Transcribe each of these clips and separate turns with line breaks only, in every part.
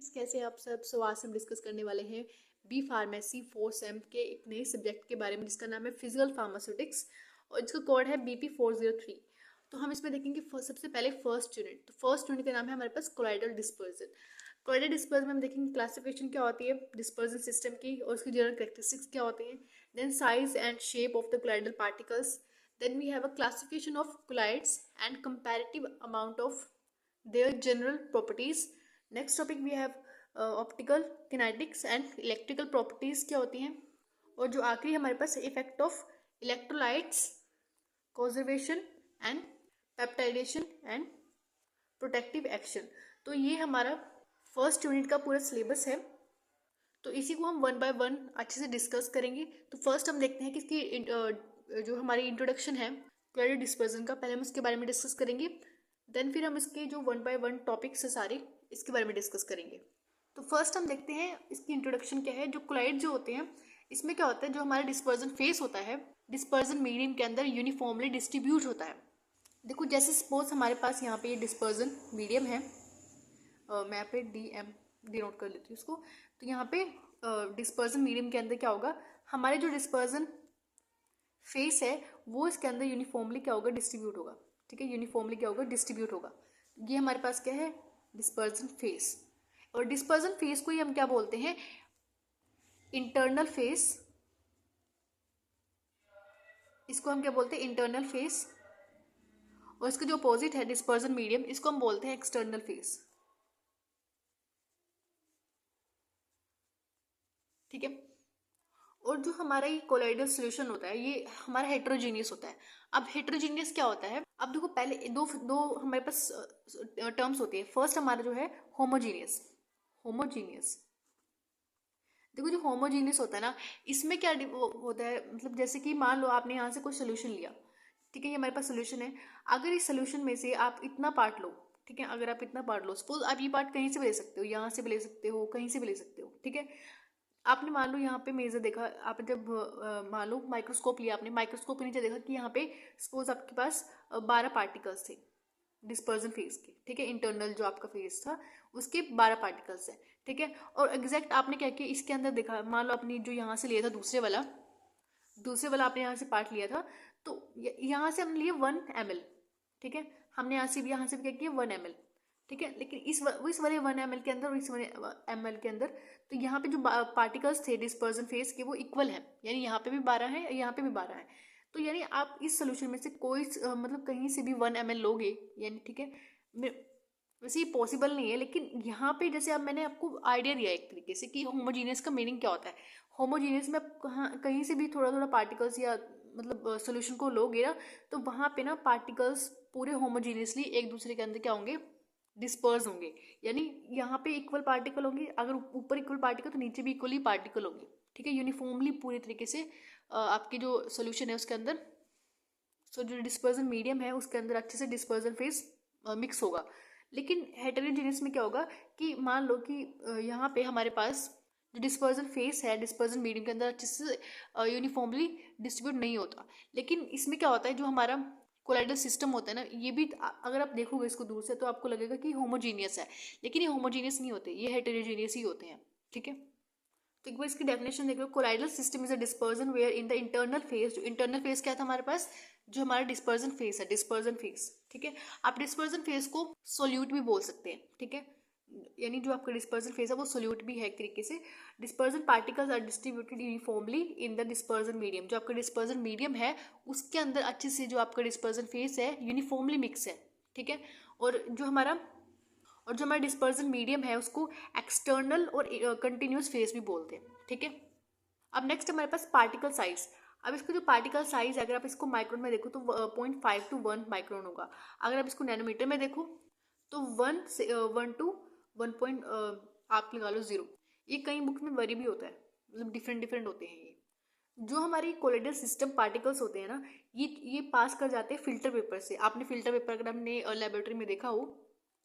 कैसे आप सब? सो आज हम डिस्कस करने वाले हैं बी फार्मेसी 4 सेम के एक नए सब्जेक्ट के बारे में जिसका नाम है फिजिकल फार्मास्यूटिक्स और इसका कोड है BP403। तो हम इसमें देखेंगे सबसे पहले फर्स्ट यूनिट। तो फर्स्ट यूनिट का नाम है हमारे पास कोलाइडल डिस्पर्जन। कोलाइडल डिस्पर्जन में हम देखेंगे क्लासिफिकेशन क्या होती है डिस्पर्जन सिस्टम की और उसकी जनरल कैरेक्टरिस्टिक्स क्या होती हैं, then size and shape of the colloidal particles, then we have a classification of colloids and comparative amount of their general properties. Next topic we have optical kinetics and electrical properties क्या होती हैं, और जो आखिरी हमारे पास effect of electrolytes, conservation and peptidation and protective action। तो ये हमारा फर्स्ट यूनिट का पूरा सिलेबस है। तो इसी को हम वन बाय वन अच्छे से डिस्कस करेंगे। तो फर्स्ट हम देखते हैं कि इसकी जो हमारी इंट्रोडक्शन है कोलाइडल डिस्पर्जन का, पहले हम उसके बारे में डिस्कस करेंगे, देन फिर हम इसके जो वन बाय वन टॉपिक्स है सारे इसके बारे में डिस्कस करेंगे। तो फर्स्ट हम देखते हैं इसकी इंट्रोडक्शन क्या है। जो कोलाइड जो होते हैं इसमें क्या होता है, जो हमारा डिस्पर्जन फेस होता है डिस्पर्जन मीडियम के अंदर यूनिफॉर्मली डिस्ट्रीब्यूट होता है। देखो जैसे सपोज हमारे पास यहाँ पे ये डिस्पर्जन मीडियम है, मैं यहाँ पे डी नोट कर लेती हूँ इसको। तो यहाँ पे डिस्पर्जन मीडियम के अंदर क्या होगा, हमारे जो डिस्पर्जन फेस है वो इसके अंदर यूनिफॉर्मली क्या होगा, डिस्ट्रीब्यूट होगा। ठीक है, यूनिफॉर्मली क्या होगा, डिस्ट्रीब्यूट होगा। ये हमारे पास क्या है, डिस्पर्जन फेस। और डिस्पर्जन फेस को ही हम क्या बोलते हैं, इंटरनल फेस। इसको हम क्या बोलते हैं, इंटरनल फेस। और इसका जो अपोजिट है डिस्पर्जन मीडियम, इसको हम बोलते हैं एक्सटर्नल फेस। ठीक है। और जो हमारा ये कोलाइडल सॉल्यूशन होता है ये हमारा हेट्रोजीनियस होता है। अब हेट्रोजीनियस क्या होता है, अब देखो पहले दो हमारे पास टर्म्स होती है। फर्स्ट हमारा जो है होमोजीनियस। होमोजीनियस देखो जो होमोजीनियस होता है ना, इसमें क्या होता है, मतलब जैसे कि मान लो आपने यहाँ से कोई सोल्यूशन लिया, ठीक है, ये हमारे पास सोल्यूशन है। अगर इस सोल्यूशन में से आप इतना पार्ट लो, ठीक है, अगर आप इतना पार्ट लो, सपोज आप ये पार्ट कहीं से भी ले सकते हो, यहाँ से भी ले सकते हो, कहीं से भी ले सकते हो। ठीक है, आपने मान लो यहाँ पे मेजर देखा, आप जब मान लो माइक्रोस्कोप लिया आपने, माइक्रोस्कोप के नीचे देखा कि यहाँ पे सपोज आपके पास 12 पार्टिकल्स थे डिस्पर्जन फेस के। ठीक है, इंटरनल जो आपका फेस था उसके 12 पार्टिकल्स है। ठीक है, और एग्जैक्ट आपने क्या किया, इसके अंदर देखा, मान लो आपने जो यहाँ से लिया था दूसरे वाला आपने यहाँ से पार्ट लिया था, तो यहाँ से हमने लिया 1 ml। ठीक है, हमने यहाँ से भी क्या किया 1 ml। ठीक है, लेकिन इस वाले 1 ml के अंदर और इस वाले ml के अंदर, तो यहाँ पे जो पार्टिकल्स थे डिस्पर्जन फेस के वो इक्वल है, यानी यहाँ पे भी 12 है, यहाँ पे भी 12 है। तो यानी आप इस सोल्यूशन में से कोई मतलब कहीं से भी 1 ml लोगे, यानी ठीक है, वैसे ये पॉसिबल नहीं है, लेकिन यहाँ पे जैसे अब मैंने आपको आइडिया दिया एक तरीके से कि होमोजीनियस का मीनिंग क्या होता है। होमोजीनियस में आप कहीं से भी थोड़ा थोड़ा पार्टिकल्स या मतलब सोल्यूशन को लोगे ना, तो वहाँ पे ना पार्टिकल्स पूरे होमोजीनियसली एक दूसरे के अंदर क्या होंगे, डिस्पर्स होंगे। यानी यहाँ पे इक्वल पार्टिकल होंगे, अगर ऊपर इक्वल पार्टिकल तो नीचे भी इक्वली पार्टिकल होंगे। ठीक है, यूनिफॉर्मली पूरी तरीके से आपकी जो सोल्यूशन है उसके अंदर, जो डिस्पर्जन मीडियम है उसके अंदर अच्छे से डिस्पर्जन फेस मिक्स होगा। लेकिन हेटेरोजीनियस में क्या होगा कि मान लो कि यहाँ पे हमारे पास जो डिस्पर्जन फेस है डिस्पर्जन मीडियम के अंदर अच्छे से यूनिफॉर्मली डिस्ट्रीब्यूट नहीं होता। लेकिन इसमें क्या होता है, जो हमारा कोलाइडल सिस्टम होता है ना, ये भी अगर आप देखोगे इसको दूर से तो आपको लगेगा कि होमोजीनियस है, लेकिन ये होमोजीनियस नहीं होते, ये हेटेरोजीनियस ही होते हैं। ठीक है, तो एक बार इसकी डेफिनेशन देख लो। Colloidal system is a dispersion where in the internal phase. जो इंटरनल फेस क्या था हमारे पास, जो हमारा डिस्पर्जन फेस है, डिस्पर्जन फेस। ठीक है, आप डिस्पर्जन फेस को सोल्यूट भी बोल सकते हैं। ठीक है, यानी जो आपका डिस्पर्जन फेस है वो सोल्यूट भी है एक तरीके से। Dispersion particles are distributed uniformly in the dispersion medium. जो आपका डिस्पर्जन मीडियम है उसके अंदर अच्छे से जो आपका डिस्पर्जन फेस है यूनिफॉर्मली मिक्स है। ठीक है, और जो हमारा डिस्पर्जन मीडियम है उसको एक्सटर्नल और कंटिन्यूस फेस भी बोलते हैं। ठीक है, अब नेक्स्ट हमारे पास पार्टिकल साइज। अब इसका जो पार्टिकल साइज है, अगर आप इसको माइक्रोन में देखो तो 0.5 to 1 माइक्रोन होगा। अगर आप इसको नैनोमीटर में देखो तो 1 to 1 आप लगा लो 0। ये कई बुक में वरी भी होता है, मतलब डिफरेंट होते हैं। ये जो हमारी कोलाइडल सिस्टम पार्टिकल्स होते हैं ना, ये पास कर जाते हैं फिल्टर पेपर से। आपने फिल्टर पेपर अगर आपने लेबोरेटरी में देखा हो,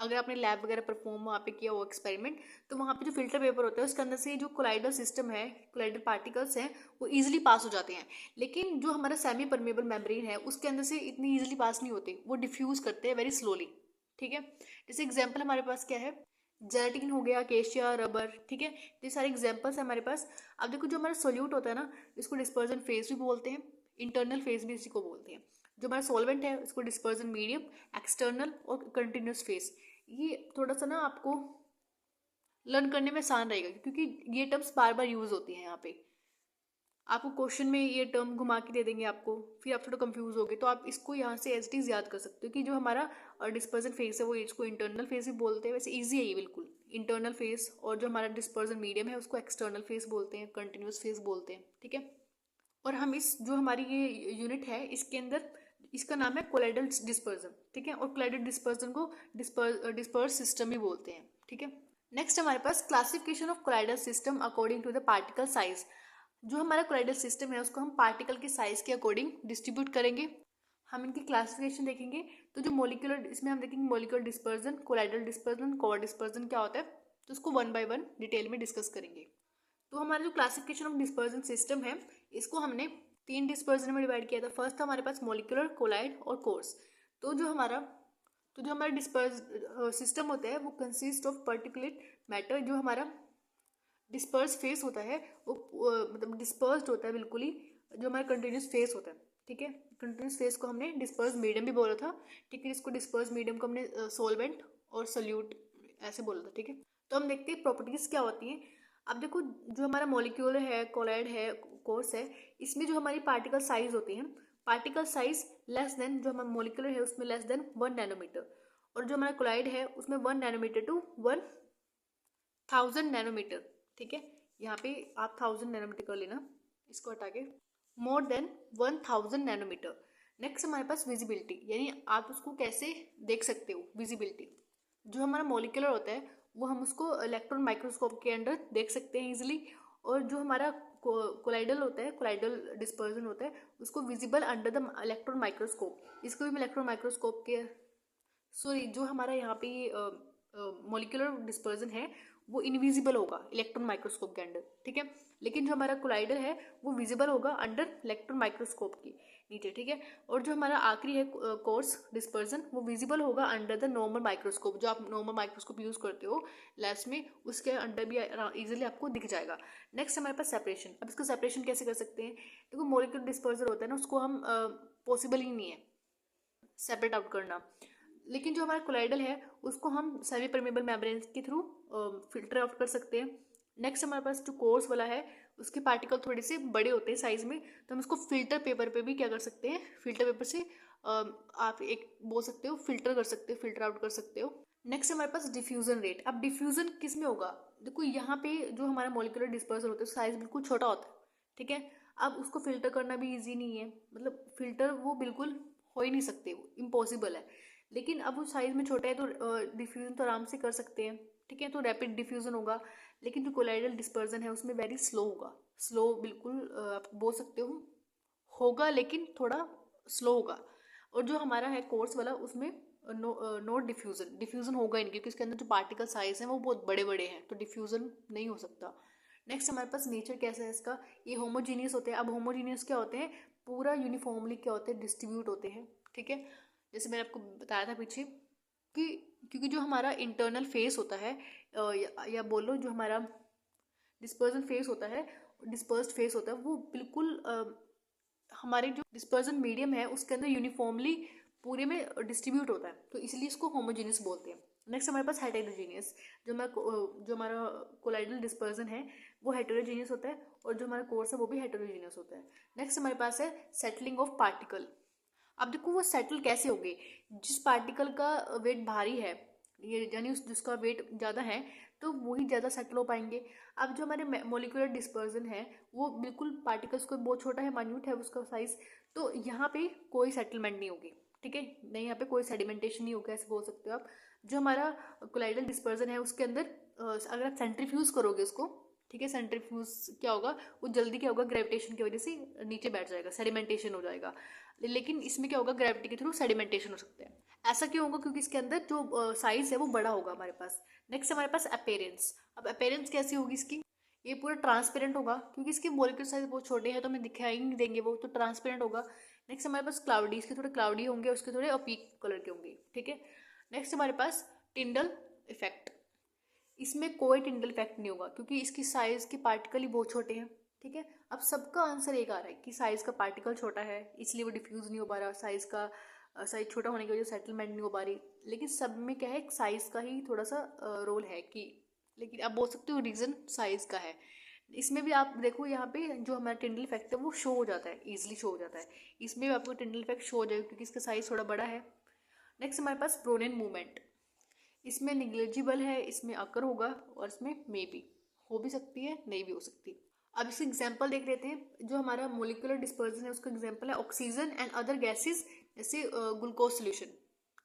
अगर आपने लैब वगैरह परफॉर्म वहाँ पे किया हो एक्सपेरिमेंट, तो वहाँ पे जो फिल्टर पेपर होता है उसके अंदर से जो कोलाइडल सिस्टम है, कोलाइडल पार्टिकल्स हैं, वो इजीली पास हो जाते हैं। लेकिन जो हमारा सेमी परमेबल मेम्ब्रेन है उसके अंदर से इतनी इजीली पास नहीं होते, वो डिफ्यूज करते हैं वेरी स्लोली। ठीक है, जैसे एग्जाम्पल हमारे पास क्या है, जेलेटिन हो गया, केशिया, रबर, ठीक है, ये सारे एग्जांपल्स है हमारे पास। अब देखो जो हमारा सोल्यूट होता है ना, इसको डिस्पर्जन फेज भी बोलते हैं, इंटरनल फेज भी इसी को बोलते हैं। जो हमारा सॉल्वेंट है उसको डिस्पर्जन मीडियम, एक्सटर्नल और कंटिन्यूस फेज। ये थोड़ा सा ना आपको लर्न करने में आसान रहेगा क्योंकि ये टर्म्स बार बार यूज होती हैं यहाँ पे। आपको क्वेश्चन में ये टर्म घुमा के दे देंगे आपको, फिर आप थोड़ा कंफ्यूज होगे, तो आप इसको यहाँ से एज इट इज याद कर सकते हो कि जो हमारा डिस्पर्जन फेज है वो इसको इंटरनल फेज भी बोलते हैं। वैसे इजी है ये बिल्कुल, इंटरनल फेज। और जो हमारा डिस्पर्जन मीडियम है उसको एक्सटर्नल फेज बोलते हैं, कंटिन्यूस फेज बोलते हैं, ठीक है। और हम इस जो हमारी ये यूनिट है इसके अंदर इसका नाम है कोलाइडल डिस्पर्जन, ठीक है। और कोलाइडल डिस्पर्जन को डिस्पर्स सिस्टम भी बोलते हैं, ठीक है। नेक्स्ट हमारे पास classification of colloidal system according to the particle size. जो हमारा कोलाइडल सिस्टम है उसको हम पार्टिकल के साइज के अकॉर्डिंग डिस्ट्रीब्यूट करेंगे। हम इनकी क्लासिफिकेशन देखेंगे तो जो मोलिकुलर, इसमें हम देखेंगे molecular dispersion, colloidal dispersion, core dispersion क्या होता है, तो उसको वन बाय वन डिटेल में डिस्कस करेंगे। तो हमारा जो क्लासिफिकेशन ऑफ डिस्पर्जन सिस्टम है इसको हमने 3 डिस्पर्जन में डिवाइड किया था। फर्स्ट था हमारे पास मोलिकुलर, कोलाइड और कोर्स। तो जो हमारा डिस्पर्स सिस्टम होता है वो कंसिस्ट ऑफ पर्टिकुलेट मैटर। जो हमारा डिस्पर्स फेस होता है वो मतलब डिस्पर्स्ड होता है बिल्कुल ही। जो हमारा कंटिन्यूस फेस होता है, ठीक है, कंटिन्यूस फेस को हमने डिस्पर्स मीडियम भी बोला था, ठीक है। इसको डिस्पर्स मीडियम को हमने सॉल्वेंट और सल्यूट ऐसे बोला था, ठीक है। तो हम देखते हैं प्रॉपर्टीज क्या होती हैं। अब देखो जो हमारा मॉलिक्यूल है, कोलाइड है, कोर्स है, इसमें जो हमारी पार्टिकल साइज होती है, पार्टिकल साइज लेस देन, जो हमारा मॉलिक्यूलर है उसमें लेस देन 1 नैनोमीटर, और जो हमारा कोलाइड है उसमें 1 नैनोमीटर टू 1000 नैनोमीटर, ठीक है। यहाँ पे आप 1000 नैनोमीटर कर लेना, इसको हटा के मोर देन 1000 नैनोमीटर। नेक्स्ट हमारे पास विजिबिलिटी, यानी आप उसको कैसे देख सकते हो, विजिबिलिटी। जो हमारा मॉलिक्यूलर होता है वो हम उसको इलेक्ट्रॉन माइक्रोस्कोप के अंडर देख सकते हैं इजिली। और जो हमारा कोलाइडल होता है, कोलाइडल डिस्पर्जन होता है, उसको visible under the electron microscope. इसको भी हम इलेक्ट्रॉन माइक्रोस्कोप के, सॉरी, जो हमारा यहाँ पे मॉलिक्यूलर डिस्पर्जन है वो इनविजिबल होगा इलेक्ट्रॉन माइक्रोस्कोप के अंडर, ठीक है। लेकिन जो हमारा कोलाइडल है वो विजिबल होगा अंडर इलेक्ट्रॉन माइक्रोस्कोप के नीचे, ठीक है। और जो हमारा आखिरी है कोर्स डिस्पर्जन, वो विजिबल होगा अंडर द नॉर्मल माइक्रोस्कोप। जो आप नॉर्मल माइक्रोस्कोप यूज करते हो लैब्स में, उसके अंडर भी इजीली आपको दिख जाएगा। नेक्स्ट हमारे पास सेपरेशन। अब इसको सेपरेशन कैसे कर सकते हैं, देखो मॉलिक्यूलर डिस्पर्जन होता है ना, उसको हम पॉसिबल ही नहीं है सेपरेट आउट करना। लेकिन जो हमारा कोलाइडल है उसको हम सेमी परमेबल मेम्ब्रेन के थ्रू फिल्टर आउट कर सकते हैं। नेक्स्ट हमारे पास जो कोर्स वाला है उसके पार्टिकल थोड़े से बड़े होते हैं साइज में, तो हम इसको फिल्टर पेपर पे भी क्या कर सकते हैं, फिल्टर पेपर से आप एक बोल सकते हो फिल्टर कर सकते हो, फिल्टर आउट कर सकते हो। नेक्स्ट हमारे पास डिफ्यूजन रेट। अब डिफ्यूजन किस में होगा, देखो यहाँ पे जो हमारा मॉलिक्यूलर डिस्पर्जन होता है साइज बिल्कुल छोटा होता है, ठीक है। अब उसको फिल्टर करना भी ईजी नहीं है, मतलब फिल्टर वो बिल्कुल हो ही नहीं सकते, वो इम्पॉसिबल है। लेकिन अब वो साइज में छोटा है तो डिफ्यूजन तो आराम से कर सकते हैं, ठीक है, तो रैपिड डिफ्यूजन होगा। लेकिन जो कोलाइडल डिस्पर्जन है उसमें वेरी स्लो होगा, स्लो बिल्कुल आप बोल सकते हो होगा, लेकिन थोड़ा स्लो होगा। और जो हमारा है कोर्स वाला उसमें नो डिफ्यूजन होगा ही नहीं, क्योंकि उसके अंदर जो पार्टिकल साइज है वो बहुत बड़े बड़े हैं, तो डिफ्यूजन नहीं हो सकता। नेक्स्ट हमारे पास नेचर कैसा है इसका, ये होमोजीनियस होते हैं। अब होमोजीनियस क्या होते हैं, पूरा यूनिफॉर्मली क्या होते हैं, डिस्ट्रीब्यूट होते हैं, ठीक है। जैसे मैंने आपको बताया था पीछे कि क्योंकि जो हमारा इंटरनल फेस होता है या बोलो जो हमारा डिस्पर्जन फेस होता है, डिस्पर्स्ड फेस होता है, वो बिल्कुल हमारे जो डिस्पर्जन मीडियम है उसके अंदर यूनिफॉर्मली पूरे में डिस्ट्रीब्यूट होता है, तो इसलिए इसको होमोजीनियस बोलते हैं। नेक्स्ट हमारे पास हेटेरोजीनियस। जो हमारा कोलाइडल डिस्पर्जन है वो हेटेरोजीनियस होता है, और जो हमारा कोर्स है वो भी हेटेरोजीनियस होता है। नेक्स्ट हमारे पास है सेटलिंग ऑफ पार्टिकल। अब देखो वो सेटल कैसे होंगे, जिस पार्टिकल का वेट भारी है, ये यानी उस जिसका वेट ज़्यादा है तो वही ज़्यादा सेटल हो पाएंगे। अब जो हमारे मोलिकुलर डिस्पर्जन है वो बिल्कुल पार्टिकल्स को बहुत छोटा है, माइन्यूट है उसका साइज, तो यहाँ पे कोई सेटलमेंट नहीं होगी, ठीक है, नहीं यहाँ पे कोई सेडिमेंटेशन नहीं होगा, ऐसे बोल सकते हो आप। जो हमारा कोलाइडल डिस्पर्जन है उसके अंदर अगर आप सेंट्रीफ्यूज करोगे उसको, ठीक है, सेंट्रीफ्यूज क्या होगा, वो जल्दी क्या होगा, ग्रेविटेशन की वजह से नीचे बैठ जाएगा, सेडिमेंटेशन हो जाएगा। लेकिन इसमें क्या होगा, ग्रेविटी के थ्रू सेडिमेंटेशन हो सकता है। ऐसा क्यों होगा, क्योंकि इसके अंदर जो साइज है वो बड़ा होगा हमारे पास। नेक्स्ट हमारे पास अपेरेंस। अब अपेरेंस कैसी होगी इसकी, ये पूरा ट्रांसपेरेंट होगा, क्योंकि इसके मॉलिक्यूल साइज बहुत छोटे हैं तो हमें दिखाई नहीं देंगे, वो तो ट्रांसपेरेंट होगा। नेक्स्ट हमारे पास क्लाउडी, इसके थोड़े क्लाउडी होंगे, उसके थोड़े अपीक कलर के होंगे, ठीक है। नेक्स्ट हमारे पास टिंडल इफेक्ट। इसमें कोई टिंडल इफेक्ट नहीं होगा क्योंकि इसकी साइज के पार्टिकल ही बहुत छोटे हैं। ठीक है, अब सबका आंसर एक आ रहा है कि साइज का पार्टिकल छोटा है इसलिए वो डिफ्यूज नहीं हो पा रहा, साइज छोटा होने की वजह से सेटलमेंट नहीं हो पा रही। लेकिन सब में क्या है, साइज का ही थोड़ा सा रोल है कि, लेकिन आप बोल सकते हो रीजन साइज का है। इसमें भी आप देखो यहाँ पे जो हमारा टिंडल इफेक्ट है वो शो हो जाता है, इजिली शो हो जाता है। इसमें भी आपको टिंडल इफेक्ट शो हो जाएगा क्योंकि इसका साइज थोड़ा बड़ा है। नेक्स्ट हमारे पास ब्रोनेन मूवमेंट, इसमें निग्लेजिबल है, इसमें अकर होगा और इसमें मे भी हो भी सकती है, नहीं भी हो सकती। अब इसका एग्जांपल देख लेते हैं। जो हमारा मोलिकुलर डिस्पर्जन है उसका एग्जांपल है ऑक्सीजन एंड अदर गैसेस जैसे ग्लूकोज सोल्यूशन।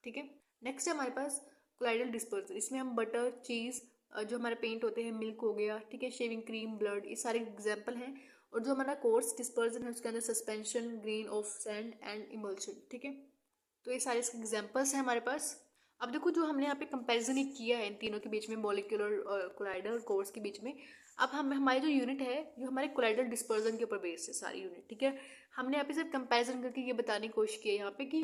ठीक है, नेक्स्ट है हमारे पास कोलाइडल डिस्पर्जन, इसमें हम बटर, चीज़, जो हमारे पेंट होते हैं, मिल्क हो गया, ठीक है, शेविंग क्रीम, ब्लड, ये सारे एग्जाम्पल हैं। और जो हमारा कोर्स डिस्पर्जन है उसके अंदर suspension, grain of sand and emulsion. ठीक है, तो ये सारे इसके एग्जाम्पल्स हैं हमारे पास। अब देखो जो हमने यहाँ पे कंपैरिजन ही किया है इन तीनों के बीच में, मॉलिक्यूलर और कोलाइडल और कोर्स के बीच में। अब हम हमारी जो यूनिट है जो हमारे कोलाइडल डिस्पर्जन के ऊपर बेस्ड है सारी यूनिट। ठीक है, हमने यहाँ पे सिर्फ कंपैरिजन करके ये बताने की कोशिश की है यहाँ पे कि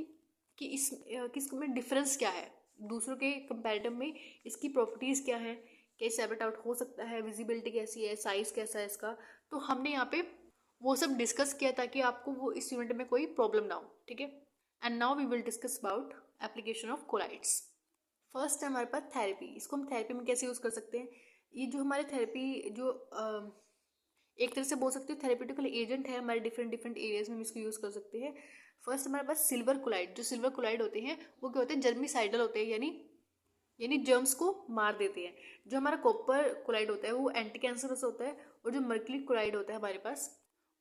किसमें डिफरेंस क्या है दूसरों के कंपैरेटिव में, इसकी प्रॉपर्टीज़ क्या है, कैसे सेपरेट आउट हो सकता है, विजिबिलिटी कैसी है, साइज कैसा है इसका। तो हमने यहाँ पे वो सब डिस्कस किया ताकि आपको वो इस यूनिट में कोई प्रॉब्लम ना हो। ठीक है, and now we will discuss about application of colloids. First है हमारे पास थेरेपी, इसको हम थेरेपी में कैसे यूज़ कर सकते हैं। ये जो हमारे थेरेपी जो एक तरह से बोल सकते हो थेरेपेटिकल एजेंट है हमारे डिफरेंट डिफरेंट एरियाज में हम इसको यूज़ कर सकते हैं। फर्स्ट हमारे पास सिल्वर कोलाइड, जो सिल्वर कोलाइड होते हैं वो क्या होते हैं, जर्मिसाइडल होते हैं, यानी जर्म्स को मार देते हैं। जो हमारा कॉपर कोलाइड होता है वो एंटी कैंसरस होता है, और जो मर्क्यूरी कोलाइड होता है हमारे पास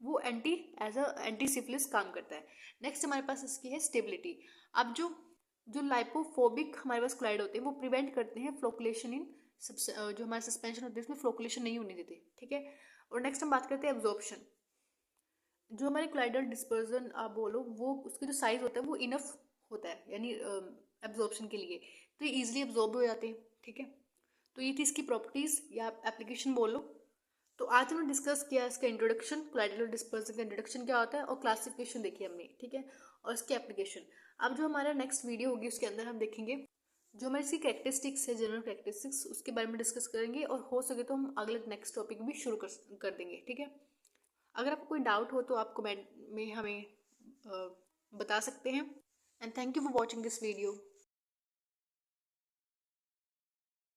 वो एंटी सिफिलिस काम करता है। नेक्स्ट हमारे पास इसकी है स्टेबिलिटी। अब जो लाइपोफोबिक हमारे पास कोलाइड होते हैं वो प्रिवेंट करते हैं फ्लोकुलेशन इन जो हमारा सस्पेंशन होते हैं उसमें फ्लोकुलेशन नहीं होने देते। ठीक है, और नेक्स्ट हम बात करते हैं एब्जॉर्प्शन। जो हमारे कोलाइडल डिस्पर्जन आप बोलो वो उसकी जो साइज होता है वो इनफ होता है, यानी एब्जॉर्प्शन के लिए, तो ये ईजिली एब्जॉर्ब हो जाते हैं। ठीक है, तो ये थी इसकी प्रॉपर्टीज़ या एप्लीकेशन बोलो। तो आज हमने डिस्कस किया इसका इंट्रोडक्शन, कोलाइडल डिस्पर्जन का इंट्रोडक्शन क्या होता है और क्लासिफिकेशन देखी हमने। ठीक है, और इसकी एप्लीकेशन। अब जो हमारा नेक्स्ट वीडियो होगी उसके अंदर हम देखेंगे जो हमारी इसकी कैरेक्टरिस्टिक्स है, जनरल कैरेक्टरिस्टिक्स, उसके बारे में डिस्कस करेंगे, और हो सके तो हम अगले नेक्स्ट टॉपिक भी शुरू कर देंगे। ठीक है, अगर आपको कोई डाउट हो तो आप कमेंट में हमें बता सकते हैं। And thank you for watching this video.